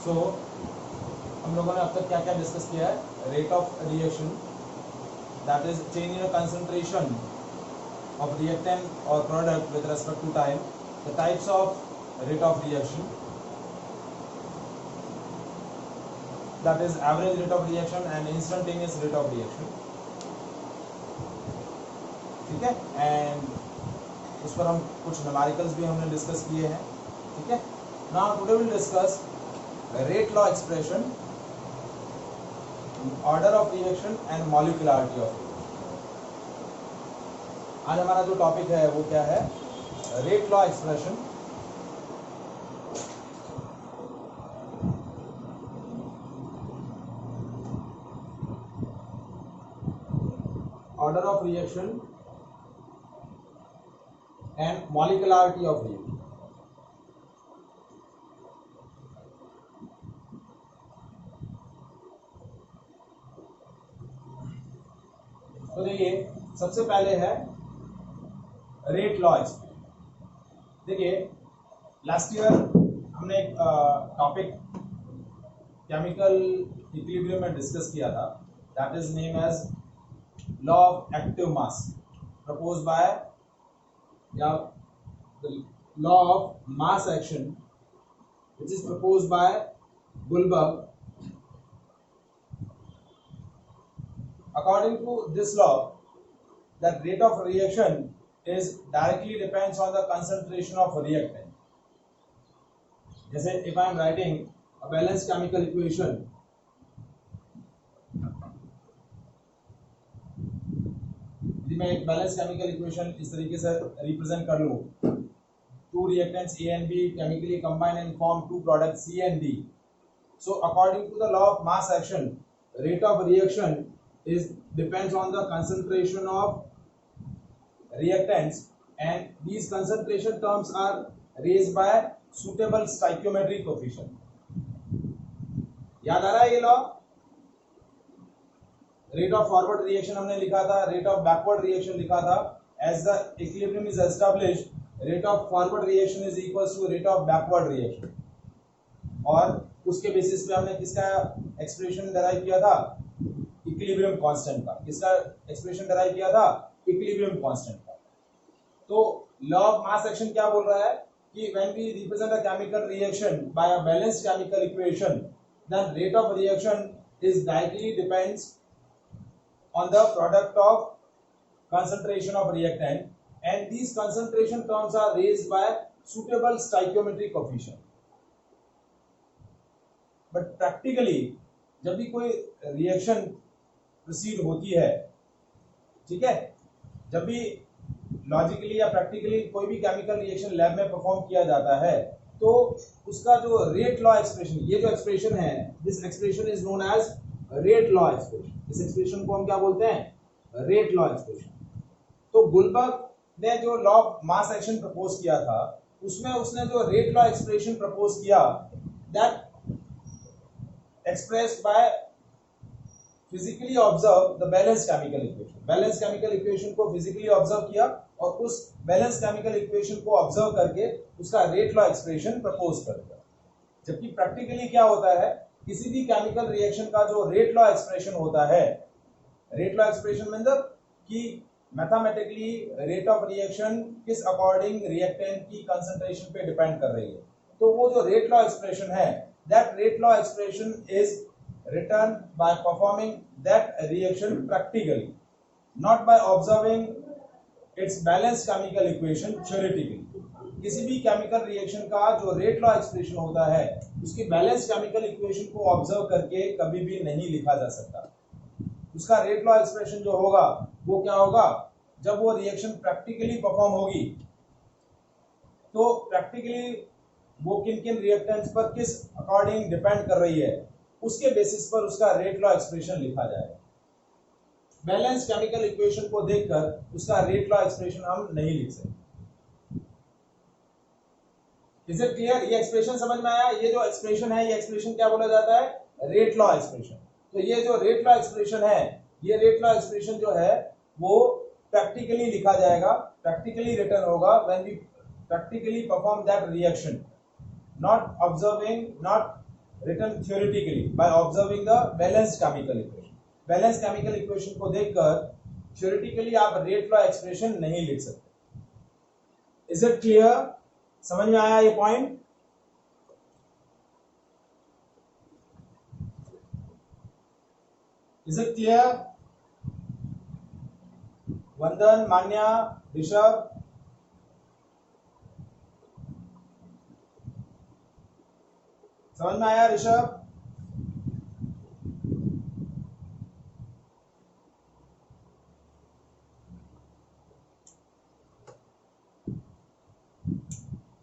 सो हम लोगों ने अब तक क्या क्या डिस्कस किया है? Rate of reaction, that is change in concentration of reactant or product with respect to time, the types of rate of reaction, that is average rate of reaction and instantaneous rate of reaction. ठीक है, and उस पर हम कुछ numericals भी हमने discuss किए हैं. ठीक है, now today will discuss rate law expression, order of reaction and molecularity of. आज हमारा जो टॉपिक है वो क्या है? Rate law expression, order of reaction and molecularity of reaction. तो देखिए, सबसे पहले है रेट लॉ एक्सप्रेशन. देखिए, लास्ट ईयर हमने एक टॉपिक केमिकल इक्विलिब्रियम में डिस्कस किया था, that is name as law of active mass propose by, या law of mass action which is propose by Guldberg. According to this law, that rate of reaction is directly depends on the concentration of reactant. जैसे if I am writing a balanced chemical equation, यदि मैं एक balance chemical equation इस तरीके से represent कर लूं, two reactants A and B chemically combine and form two products C and D. So according to the law of mass action, rate of reaction is depends on the concentration of reactants, and these concentration terms are raised by suitable stoichiometric coefficient. याद आ रहा है ये law? Rate of forward reaction हमने लिखा था, rate of backward reaction लिखा था. As the equilibrium is established, rate of forward reaction is equals to rate of backward reaction, और उसके बेसिस पे हमने किसका एक्सप्रेशन डिराइव किया था? इक्विलिब्रियम कांस्टेंट का. किसका एक्सप्रेशन डिराइव किया था? इक्विलिब्रियम कांस्टेंट का. तो लॉ ऑफ मास एक्शन क्या बोल रहा है कि when we represent a chemical reaction by a balanced chemical equation, then rate of reaction is directly depends on the product of concentration of reactant, and these concentration terms are raised by suitable stoichiometric coefficient. But practically जब भी कोई reaction proceed होती है, ठीक है, जब भी logically या प्रैक्टिकली कोई भी केमिकल रिएक्शन लैब में परफॉर्म किया जाता है, तो उसका जो रेट लॉ एक्सप्रेशन, ये जो एक्सप्रेशन है, this expression is known as rate law expression. इस एक्सप्रेशन को हम क्या बोलते हैं? Rate law expression. तो गुलबर्ग ने जो law of mass action propose किया था, उसमें उसने जो रेट लॉ एक्सप्रेशन प्रपोज किया, that expressed by physically observe the balanced chemical equation. Balanced chemical equation को physically observe किया, और उस balanced chemical equation को observe करके उसका rate law expression propose कर दिया. जबकि practically क्या होता है, किसी भी chemical reaction का जो rate law expression होता है, rate law expression मतलब कि mathematically rate of reaction किस according reactant की concentration पे depend कर रही है. तो वो जो rate law expression है, that rate law expression is written by performing that reaction practically, not by observing its balanced chemical equation theoretically. किसी भी chemical reaction का जो rate law expression होता है, उसकी balanced chemical equation को observe करके कभी भी नहीं लिखा जा सकता. उसका rate law expression जो होगा वो क्या होगा? जब वो reaction practically perform होगी, तो practically वो किन किन रिएक्टेंट्स पर किस अकॉर्डिंग डिपेंड कर रही है, उसके बेसिस पर उसका रेट लॉ एक्सप्रेशन लिखा जाएगा. बैलेंस केमिकल इक्वेशन को देखकर उसका रेट लॉ एक्सप्रेशन हम नहीं लिख सकते. Is it clear? ये एक्सप्रेशन समझ में आया? ये जो एक्सप्रेशन है, ये एक्सप्रेशन क्या बोला जाता है? Rate law expression. तो ये जो रेट लॉ एक्सप्रेशन है, ये रेट लॉ एक्सप्रेशन जो है वो प्रैक्टिकली लिखा जाएगा, प्रैक्टिकली रिटन होगा when we practically perform that reaction, not observing, not written theoretically by observing the balanced chemical equation. Balanced chemical equation को देखकर theoretically आप rate law expression नहीं लिख सकते. Is it clear? समझ में आया ये पॉइंट? Is it clear? वंदन, मान्या, ऋषभ, समझ में आया ऋषभ?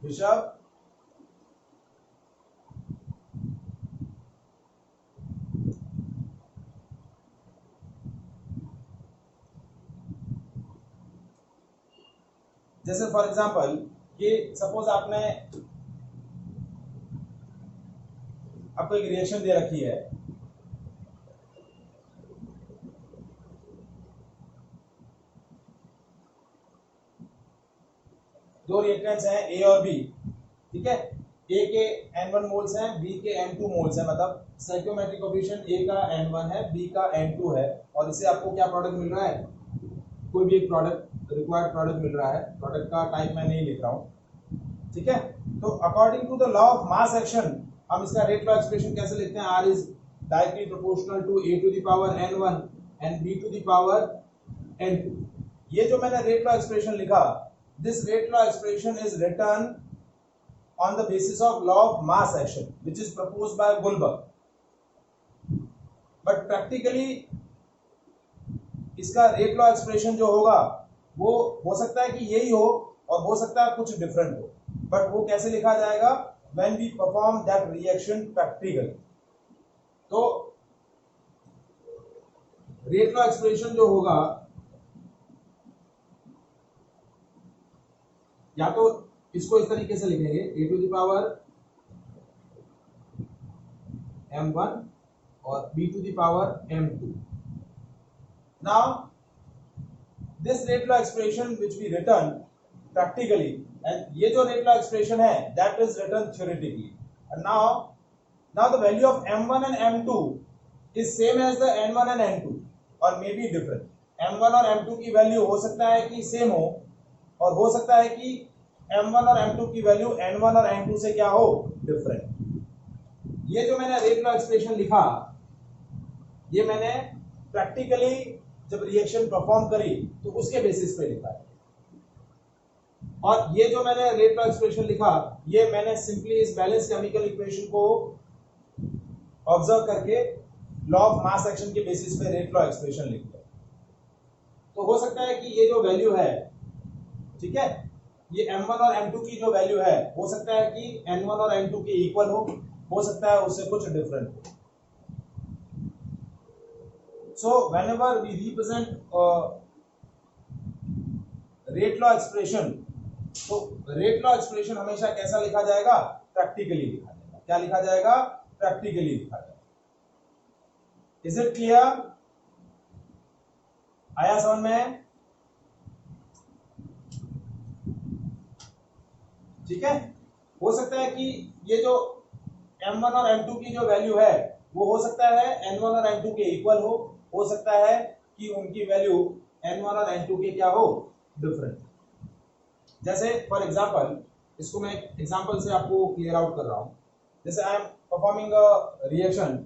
ऋषभ, जैसे फॉर एग्जांपल कि सपोज आपको एक रिएक्शन दे रखी है, दो रिएक्टेंट्स हैं ए और बी, ठीक है, ए के N1 मोल्स हैं, बी के N2 मोल्स हैं, मतलब स्टोइकियोमेट्रिक कोएफिशिएंट ए का N1 है, बी का N2 है, और इससे आपको क्या प्रोडक्ट मिल रहा है? कोई भी एक प्रोडक्ट, रिक्वायर्ड प्रोडक्ट मिल रहा है. प्रोडक्ट का टाइप मैं नहीं लिख रहा हूं, ठीक है. तो according to the law of mass action हम इसका रेट लॉ एक्सप्रेशन कैसे लिखते हैं? R is directly proportional to A to the power N1 and B to the power N2. ये जो मैंने रेट लॉ एक्सप्रेशन लिखा, this rate law expression is written on the basis of law of mass action which is proposed by Goldberg. But practically इसका rate law expression जो होगा वो हो सकता है कि यही हो और हो सकता है कुछ डिफरेंट हो, बट वो कैसे लिखा जाएगा? when we perform that reaction practically. तो रेट लॉ एक्सप्रेशन जो होगा या तो इसको इस तरीके से लिखेंगे a to the power m1 और b to the power m2. Now this rate law expression which we written practically, and ये जो rate law expression है that is written theoretically, and now the value of m1 and m2 is same as the n1 and n2 or may be different. m1 और m2 की value हो सकता है कि same हो और हो सकता है कि m1 और m2 की वैल्यू n1 और n2 से क्या हो? डिफरेंट. ये जो मैंने रेट लॉ एक्सप्रेशन लिखा, ये मैंने प्रैक्टिकली जब रिएक्शन परफॉर्म करी तो उसके बेसिस पे लिखा है. और ये जो मैंने रेट लॉ एक्सप्रेशन लिखा, ये मैंने सिंपली इस बैलेंस केमिकल इक्वेशन को ऑब्जर्व करके लॉ ऑफ मास एक्शन के बेसिस पे रेट लॉ एक्सप्रेशन लिख दिया. तो हो सकता है कि ये जो वैल्यू है, ठीक है, ये m1 और m2 की जो वैल्यू है, हो सकता है कि n1 और n2 के इक्वल हो सकता है उससे कुछ डिफरेंट हो. So whenever we represent rate law expression, तो rate law expression हमेशा कैसा लिखा जाएगा? प्रैक्टिकली लिखा जाएगा. क्या लिखा जाएगा? प्रैक्टिकली लिखा जाएगा. Is it clear? आया समझ में? ठीक है. हो सकता है कि ये जो m1 और m2 की जो वैल्यू है वो हो सकता है n1 और n2 के इक्वल हो सकता है कि उनकी वैल्यू n1 और n2 के क्या हो? डिफरेंट. जैसे फॉर एग्जांपल, इसको मैं एक एग्जांपल से आपको क्लियर आउट कर रहा हूं. जैसे I am performing a reaction,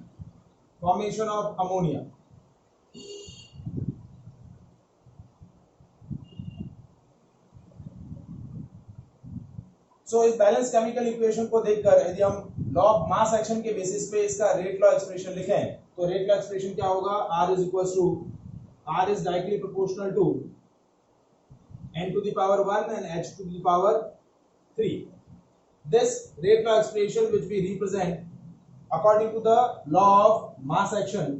formation of ammonia. So इस बैलेंस केमिकल इक्वेशन को देखकर यदि हम लॉ ऑफ मास एक्शन के बेसिस पे इसका रेट लॉ एक्सप्रेशन लिखें, तो रेट लॉ एक्सप्रेशन क्या होगा? R is equal to, R is directly proportional to n to the power 1 and h to the power 3. This rate law expression which we represent according to the law of mass action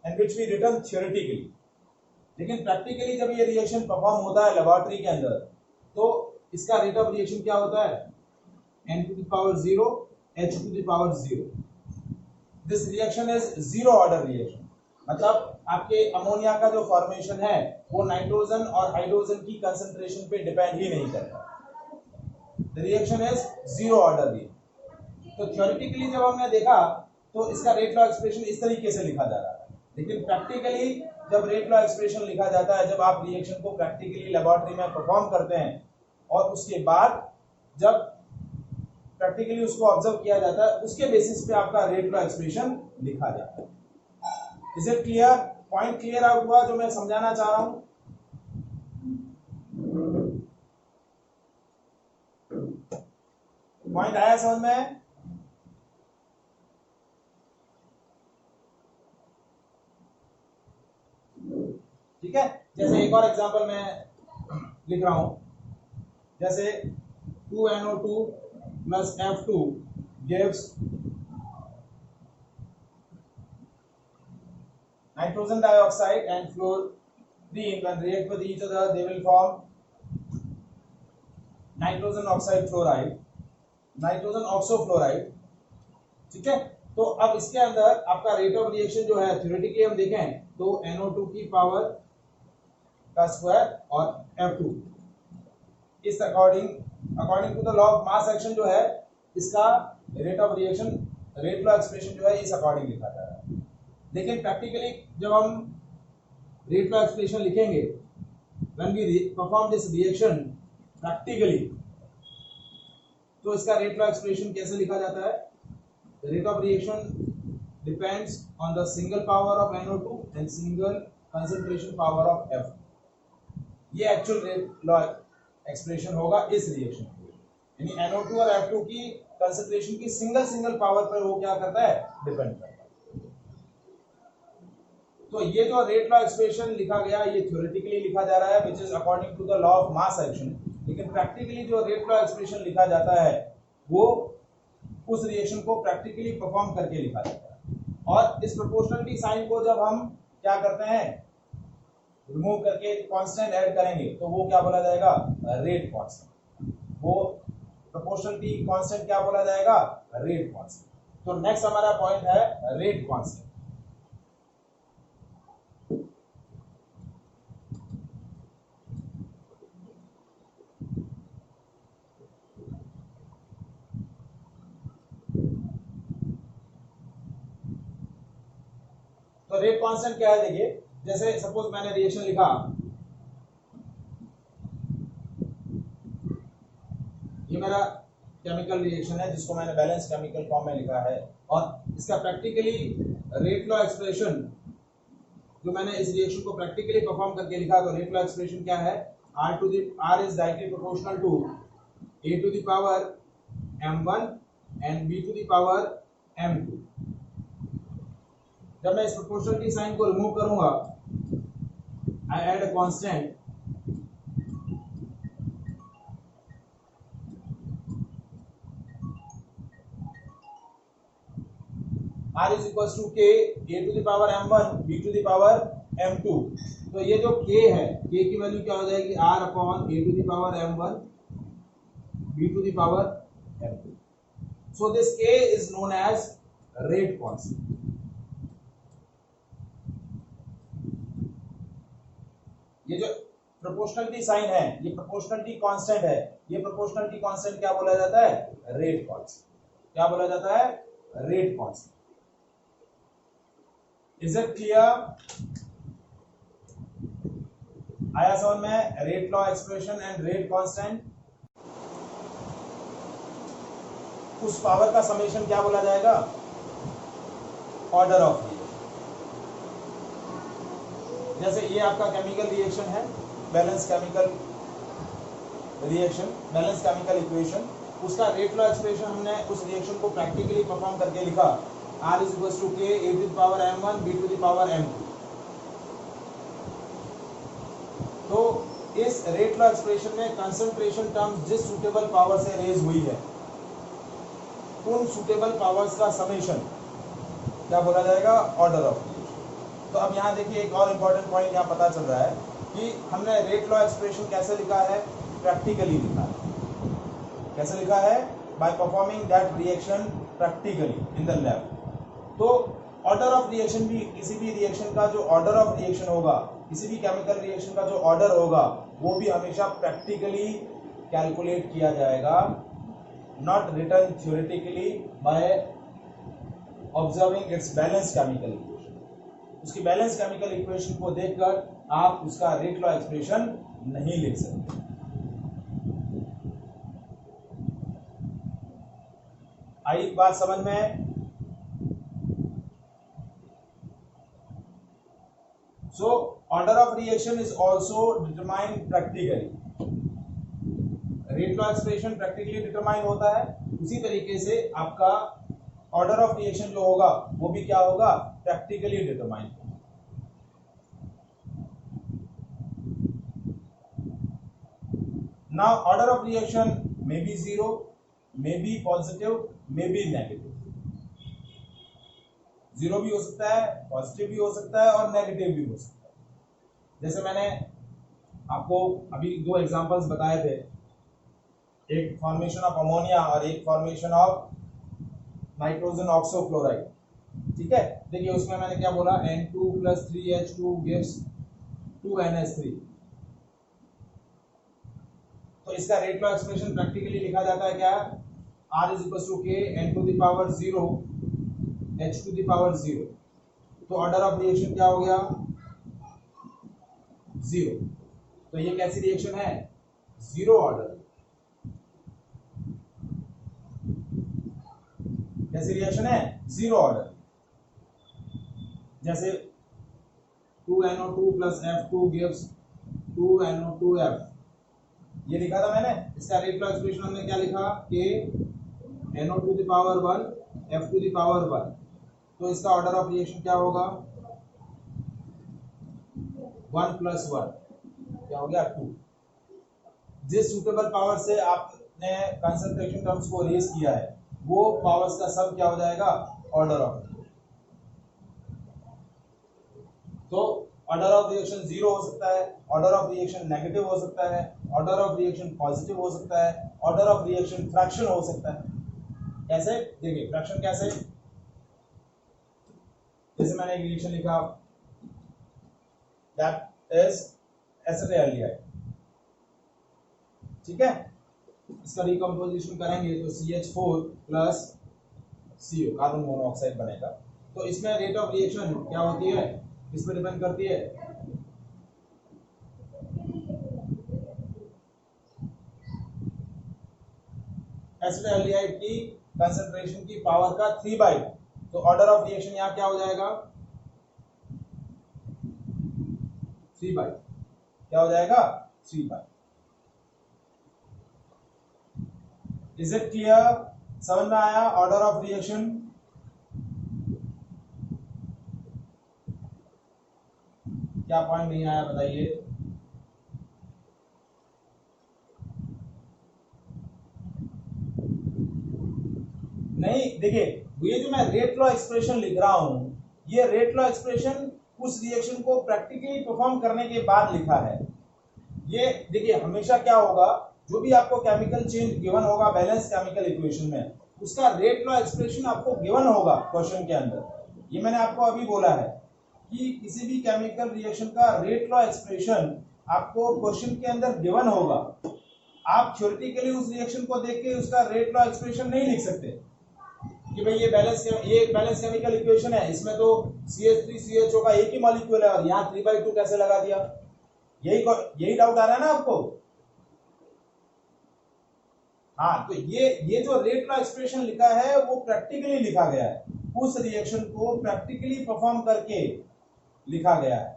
and which we written theoretically. लेकिन practically जब ये reaction perform होता है laboratory के अंदर, तो इसका rate of reaction क्या होता है? n to the power 0 h to the power 0. This reaction is zero order reaction, मतलब आपके अमोनिया का जो फॉर्मेशन है वो नाइट्रोजन और हाइड्रोजन की कंसंट्रेशन पे डिपेंड ही नहीं करता. The reaction is zero order reaction. तो थ्योरेटिकली जब हमने देखा तो इसका रेट लॉ एक्सप्रेशन इस तरीके से लिखा जा रहा है, लेकिन प्रैक्टिकली जब रेट लॉ एक्सप्रेशन लिखा जाता है, जब आप रिएक्शन को प्रैक्टिकली लेबोरेटरी में परफॉर्म करते हैं और उसके बाद जब प्रैक्टिकली उसको ऑब्जर्व किया जाता है, उसके बेसिस पे आपका रेट लॉ एक्सप्रेशन लिखा जाता है। Is it clear? Point clear out हुआ जो मैं समझाना चाह रहा हूं? पॉइंट आया समझ में? ठीक है, जैसे एक और एग्जांपल मैं लिख रहा हूं, जैसे 2NO2 plus F2 gives nitrogen dioxide and fluorine. When react with each other, they will form nitrogen oxide fluoride, nitrogen oxofluoride. ठीक है, तो अब इसके अंदर आपका रेट ऑफ रिएक्शन जो है थ्योरेटिकली हम देखें तो NO2 की पावर का स्क्वायर और F2 इस according to the law of mass action जो है इसका rate of reaction, rate law expression जो है इस अकॉर्डिंग लिखा जा रहा है। लेकिन प्रैक्टिकली जब हम रेट लॉ एक्सप्रेशन लिखेंगे, when we perform this reaction practically, तो इसका रेट लॉ एक्सप्रेशन कैसे लिखा जाता है? Rate of reaction depends on the single power of NO2 and single concentration power of F. ये एक्चुअल रेट लॉ एक्सप्रेशन होगा इस रिएक्शन के, यानी NO2 और F2 की कंसंट्रेशन की सिंगल पावर पर वो क्या करता है? डिपेंड करता है। तो ये जो रेट लॉ एक्सप्रेशन लिखा गया ये थ्योरेटिकली लिखा जा रहा है which is according to the law of mass action, लेकिन प्रैक्टिकली जो रेट लॉ एक्सप्रेशन लिखा जाता है वो उस रिएक्शन को प्रैक्टिकली परफॉर्म करके लिखा जाता है। और इस प्रोपोर्शनलिटी साइन को जब हम क्या करते हैं, रिमूव करके कांस्टेंट ऐड करेंगे तो वो क्या बोला जाएगा? Rate constant. वो प्रोपोर्शनलिटी कांस्टेंट क्या बोला जाएगा? Rate constant. तो नेक्स्ट हमारा पॉइंट है रेट कांस्टेंट। तो रेट कांस्टेंट क्या है? देखिए, जैसे सपोज मैंने रिएक्शन लिखा, ये मेरा केमिकल रिएक्शन है जिसको मैंने बैलेंस केमिकल फॉर्म में लिखा है, और इसका प्रैक्टिकली रेट लॉ एक्सप्रेशन जो मैंने इस रिएक्शन को प्रैक्टिकली परफॉर्म करके लिखा, तो रेट लॉ एक्सप्रेशन क्या है? R is directly proportional to A to the power m1 and B to the power m2। जब मैं इस प्रोपोर्शनलिटी साइन को रिमूव करूंगा, I add a constant R is equals to K, A to the power m1, B to the power m2। तो ये जो K है, K की वैल्यू क्या हो जाएगी? R upon A to the power m1, B to the power m2। So this K is known as rate constant। ये जो प्रोपोर्शनलिटी साइन है, ये प्रोपोर्शनलिटी कांस्टेंट है, ये प्रोपोर्शनलिटी कांस्टेंट क्या बोला जाता है? Rate constant. क्या बोला जाता है? Rate constant. Is it clear? आया समझ में? Rate law expression and rate constant. उस पावर का समेशन क्या बोला जाएगा? Order of reaction. जैसे ये आपका केमिकल रिएक्शन है, balance chemical reaction, balance chemical equation, उसका रेट लॉ एक्सप्रेशन हमने उस रिएक्शन को प्रैक्टिकली परफॉर्म करके लिखा, R is equals to K, A to the power m1, B to the power m2। तो इस रेट लॉ एक्सप्रेशन में कंसंट्रेशन टर्म जिस सुटेबल पावर से रेज हुई है, उन सुटेबल पावर्स का समेशन क्या बोला जाएगा? Order of reaction. तो अब यहाँ देखिए एक और इम्पोर्टेंट पॉइंट यहाँ पता चल रहा है कि हमने रेट लॉ एक्सप्रेशन कैसे लिखा है? प्रैक्टिकली लिखा है। कैसे लिखा है? By performing that reaction practically in the lab. तो ऑर्डर ऑफ रिएक्शन भी, किसी भी रिएक्शन का जो ऑर्डर ऑफ रिएक्शन होगा, किसी भी केमिकल रिएक्शन का जो ऑर्डर होगा, वो भी हमेशा प्रैक्टिकली कैलकुलेट किया जाएगा not written theoretically by observing its balanced chemical equation. उसकी बैलेंस केमिकल इक्वेशन को देखकर आप उसका रेट लॉ एक्सप्रेशन नहीं लिख सकते। आई बात समझ में? So order of reaction is also determined practically. Rate law expression practically determine होता है, उसी तरीके से आपका ऑर्डर ऑफ रिएक्शन जो होगा वो भी क्या होगा, practically determine. Now order of reaction may be zero, may be positive, may be negative. Zero भी हो सकता है, पॉजिटिव भी हो सकता है और नेगेटिव भी हो सकता है। जैसे मैंने आपको अभी दो एग्जांपल्स बताए थे, एक फॉर्मेशन ऑफ अमोनिया और एक फॉर्मेशन ऑफ नाइट्रोजन ऑक्सोक्लोराइड। ठीक है, देखिए उसमें मैंने क्या बोला, N2 + 3H2 gives 2NH3। तो इसका रेट लॉ एक्सप्रेशन प्रैक्टिकली लिखा जाता है क्या, R = K N⁻0 H⁻0। तो ऑर्डर ऑफ रिएक्शन क्या हो गया, जीरो। तो ये कैसी रिएक्शन है, जीरो ऑर्डर। कैसी रिएक्शन है, जीरो ऑर्डर। जैसे 2NO2 + F2 gives 2NO2F, ये लिखा था मैंने। इसका रेट लॉ एक्सप्रेशन हमने क्या लिखा, K NO⁻1 F⁻1। तो इसका ऑर्डर ऑफ रिएक्शन क्या होगा, 1 + 1 क्या हो गया, 2। जिस सुटेबल पावर से आपने कंसंट्रेशन टर्म्स को रेज किया है वो पावर्स का सम क्या हो जाएगा, ऑर्डर ऑफ। तो ऑर्डर ऑफ रिएक्शन जीरो हो सकता है, ऑर्डर ऑफ रिएक्शन नेगेटिव हो सकता है, ऑर्डर ऑफ रिएक्शन पॉजिटिव हो सकता है, ऑर्डर ऑफ रिएक्शन फ्रैक्शन हो सकता है। कैसे, देखिए फ्रैक्शन कैसे, जैसे मैंने एक रिएक्शन लिखा, दैट इज एसिटाल्डिहाइड। ठीक है, इसका रिकम्पोजिशन करेंगे तो CH4 + CO कार्बन मोनोऑक्साइड बनेगा। तो इसमें रेट ऑफ रिएक्शन क्या होती है, किस पे डिपेंड करती है, एसिटाल्डिहाइड की कंसंट्रेशन की पावर का 3/2। तो ऑर्डर ऑफ रिएक्शन यहां क्या हो जाएगा, 3/2। क्या हो जाएगा, 3/2। इज इट क्लियर, समझ में आया ऑर्डर ऑफ रिएक्शन? क्या पॉइंट नहीं आया बताइए। नहीं, देखिए ये जो मैं रेट लॉ एक्सप्रेशन लिख रहा हूं, ये रेट लॉ एक्सप्रेशन उस रिएक्शन को प्रैक्टिकली परफॉर्म करने के बाद लिखा है। ये देखिए हमेशा क्या होगा, जो भी आपको केमिकल चेंज गिवन होगा बैलेंस केमिकल इक्वेशन में, उसका रेट लॉ एक्सप्रेशन आपको गिवन होगा क्वेश्चन के अंदर। ये मैंने आपको अभी बोला है कि किसी भी केमिकल रिएक्शन का रेट लॉ एक्सप्रेशन आपको क्वेश्चन के अंदर गिवन होगा। आप थ्योरेटिकली उस रिएक्शन को देख के उसका रेट लॉ एक्सप्रेशन नहीं लिख सकते कि भाई ये बैलेंस केमिकल इक्वेशन है, इसमें तो CH3 CHO का एक ही मॉलिक्यूल है और यहाँ 3/2 कैसे लगा दिया। यही डाउट आ रहा है ना आपको। हाँ, तो ये जो रेट लॉ एक्सप्रेशन लिखा है वो प्रैक्टिकली लिखा गया है, उस रिएक्शन को प्रैक्टिकली परफॉर्म करके लिखा गया है।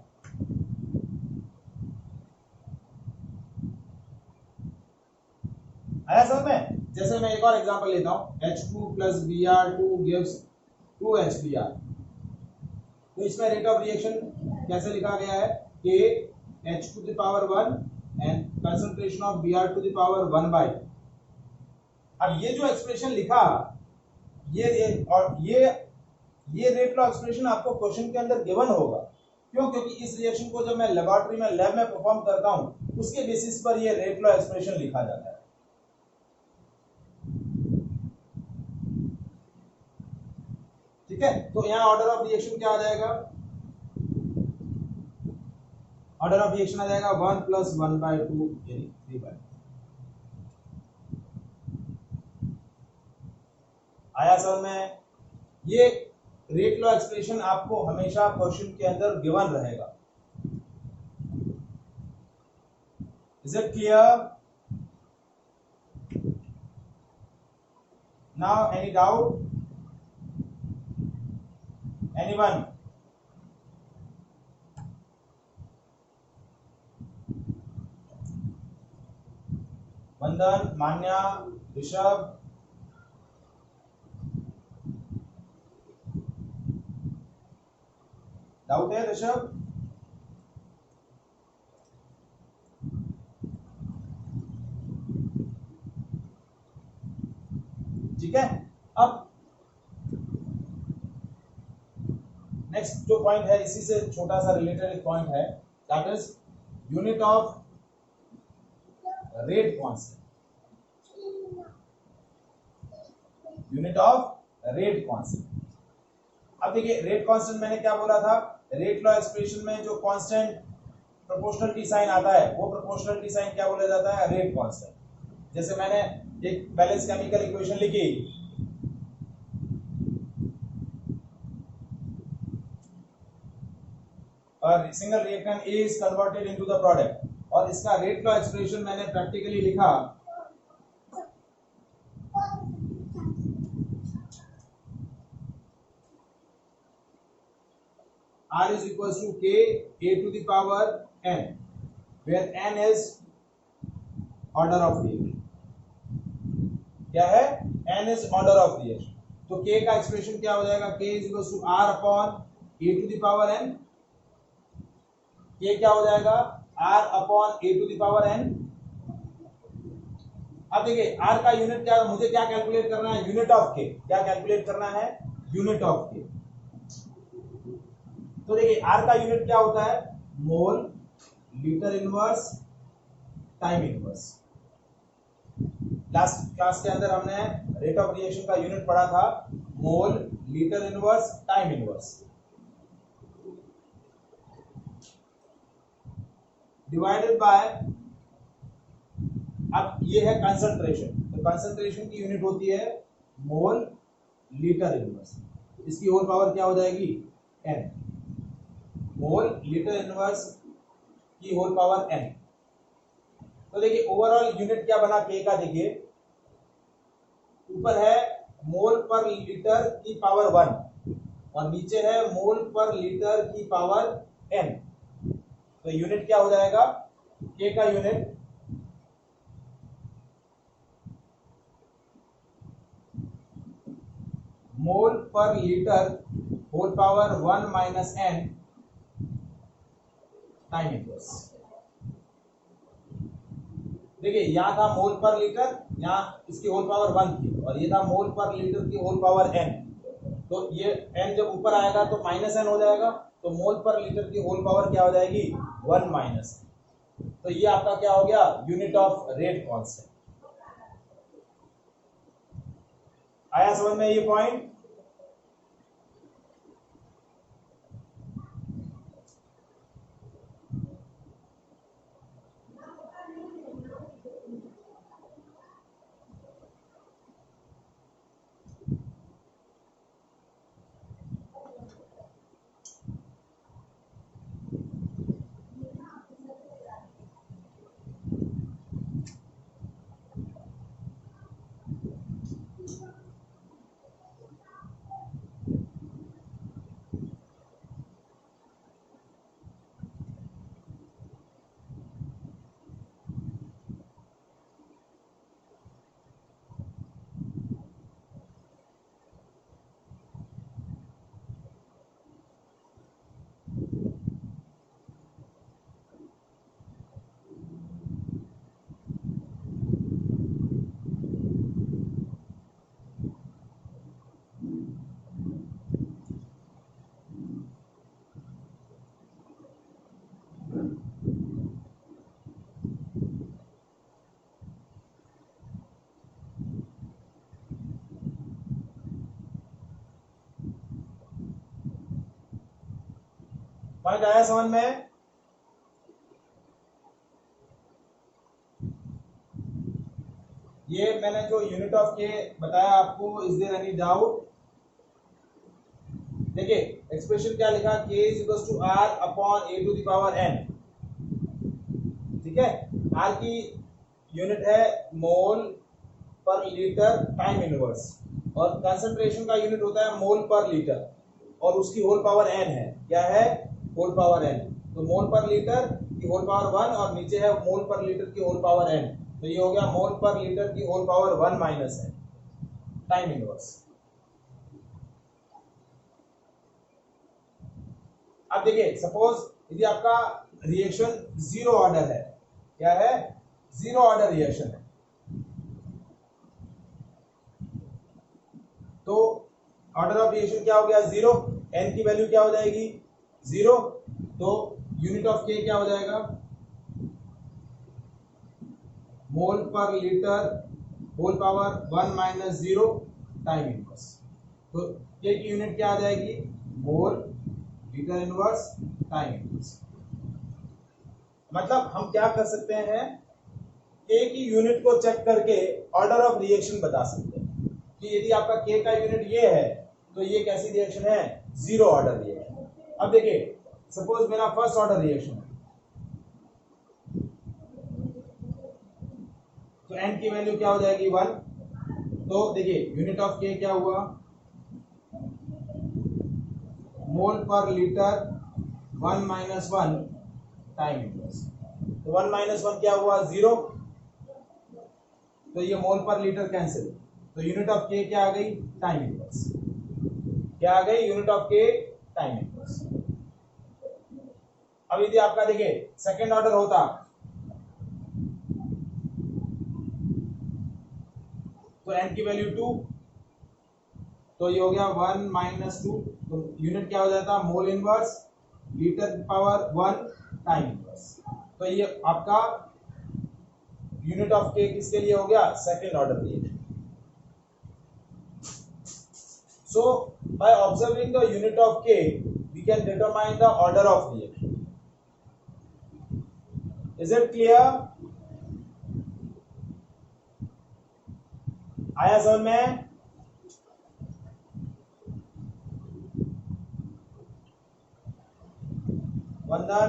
आया समझ में? जैसे मैं एक और एग्जांपल लेता हूं, H2 + Br2 gives 2HBr। तो इसमें रेट ऑफ रिएक्शन कैसे लिखा गया है, K H⁻1 and concentration of Br⁻1/। अब ये जो एक्सप्रेशन लिखा, ये रेट लॉ एक्सप्रेशन आपको क्वेश्चन के अंदर गिवन होगा। क्यों, क्योंकि इस रिएक्शन को जब मैं लेबोरेटरी में लैब में परफॉर्म करता हूं उसके बेसिस पर ये रेट लॉ एक्सप्रेशन लिखा जाता है। ठीक है, तो यहां ऑर्डर ऑफ रिएक्शन क्या आ जाएगा, ऑर्डर ऑफ रिएक्शन आ जाएगा 1 + 1/2 यानी 3/2। आया समझ में? ये रेट लॉ एक्सप्रेशन आपको हमेशा क्वेश्चन के अंदर गिवन रहेगा। Is it clear? Now any doubt? Anyone? वंदन, मान्या, ऋषभ, डाउट है ऋषभ? ठीक है। अब नेक्स्ट जो पॉइंट है, इसी से छोटा सा रिलेटेड एक पॉइंट है, that is unit of rate constant. Unit of rate constant. अब देखिए रेट कांस्टेंट मैंने क्या बोला था, रेट लॉ एक्सप्रेशन में जो कांस्टेंट प्रोपोर्शनलिटी साइन आता है वो प्रोपोर्शनलिटी साइन क्या बोला जाता है, रेट कांस्टेंट। जैसे मैंने एक बैलेंस केमिकल इक्वेशन लिखी, और single reactant A is converted into the product, और इसका रेट लॉ एक्सप्रेशन मैंने प्रैक्टिकली लिखा, R is equals to K A to the power n, where n is order of reaction। क्या है? n is order of reaction। तो K का expression क्या हो जाएगा, K is equals to R upon A to the power n। K क्या हो जाएगा, R upon A to the power n। अब देखिए R का यूनिट क्या, मुझे क्या कैलकुलेट करना है, यूनिट ऑफ K। क्या कैलकुलेट करना है, यूनिट ऑफ K। तो देखिए R का यूनिट क्या होता है, mole, litre inverse, time inverse. Last class के अंदर हमने रेट ऑफ रिएक्शन का यूनिट पढ़ा था, mole, litre inverse, time inverse, divided by, अब ये है कंसंट्रेशन, तो कंसंट्रेशन की यूनिट होती है मोल, लीटर इनवर्स, इसकी होल पावर क्या हो जाएगी, n। मोल लीटर इनवर्स की होल पावर n। तो देखिए ओवरऑल यूनिट क्या बना K का, देखिए ऊपर है मोल पर लीटर की पावर 1 और नीचे है मोल पर लीटर की पावर n। तो यूनिट क्या हो जाएगा, K का यूनिट मोल पर litre whole power 1 minus n time inverse. देखिए यहां था मोल पर लीटर, यहां इसकी होल पावर 1 थी, और ये था मोल पर लीटर की होल पावर n। तो ये n जब ऊपर आएगा तो माइनस n हो जाएगा, तो मोल पर लीटर की होल पावर क्या हो जाएगी, 1 माइनस। तो ये आपका क्या हो गया, यूनिट ऑफ रेट कांस्टेंट। आया समझ में ये पॉइंट? पॉइंट आया समझ में? ये मैंने जो यूनिट ऑफ के बताया आपको, इज देयर एनी डाउट? देखिए एक्सप्रेशन क्या लिखा, k is equal to r upon a to the power n। ठीक है, r की यूनिट है मोल पर लीटर टाइम इनवर्स, और कंसंट्रेशन का यूनिट होता है मोल पर लीटर, और उसकी होल पावर n है। क्या है? Whole power n। तो मोल पर लीटर की होल पावर 1 और नीचे है मोल पर लीटर की होल पावर n, तो ये हो गया मोल पर लीटर की whole power 1 minus n time inverse. अब देखिए सपोज यदि आपका रिएक्शन जीरो ऑर्डर है, क्या है? जीरो ऑर्डर रिएक्शन है, तो ऑर्डर ऑफ रिएक्शन क्या हो गया? जीरो। एन की वैल्यू क्या हो जाएगी? जीरो। तो यूनिट ऑफ के क्या हो जाएगा? मोल पर litre whole power 1 minus zero time inverse. तो के की यूनिट क्या आ जाएगी? Mole litre inverse time inverse. मतलब हम क्या कर सकते हैं, के की यूनिट को चेक करके ऑर्डर ऑफ रिएक्शन बता सकते हैं कि यदि आपका के का यूनिट ये है तो ये कैसी रिएक्शन है? Zero order reaction. अब देखिए सपोज मेरा फर्स्ट ऑर्डर रिएक्शन है, तो एन की वैल्यू क्या हो जाएगी? 1। तो देखिए यूनिट ऑफ के क्या हुआ? मोल पर लीटर 1 माइनस 1 टाइम इनवर्स। तो 1 माइनस 1 क्या हुआ? जीरो। तो ये मोल पर लीटर कैंसिल, तो यूनिट ऑफ के क्या आ गई? Time inverse. क्या आ गई? यूनिट ऑफ के टाइम इनवर्स। अब यदि आपका देखिए सेकेंड ऑर्डर होता तो एन की वैल्यू 2, तो ये हो गया 1 माइनस 2, तो यूनिट क्या हो जाता? Mole inverse litre power 1 time inverse. तो ये आपका यूनिट ऑफ के किसके लिए हो गया? Second order reaction. So by observing the unit of k, we can determine the order of reaction. Is it clear? आया समझ में? वंदन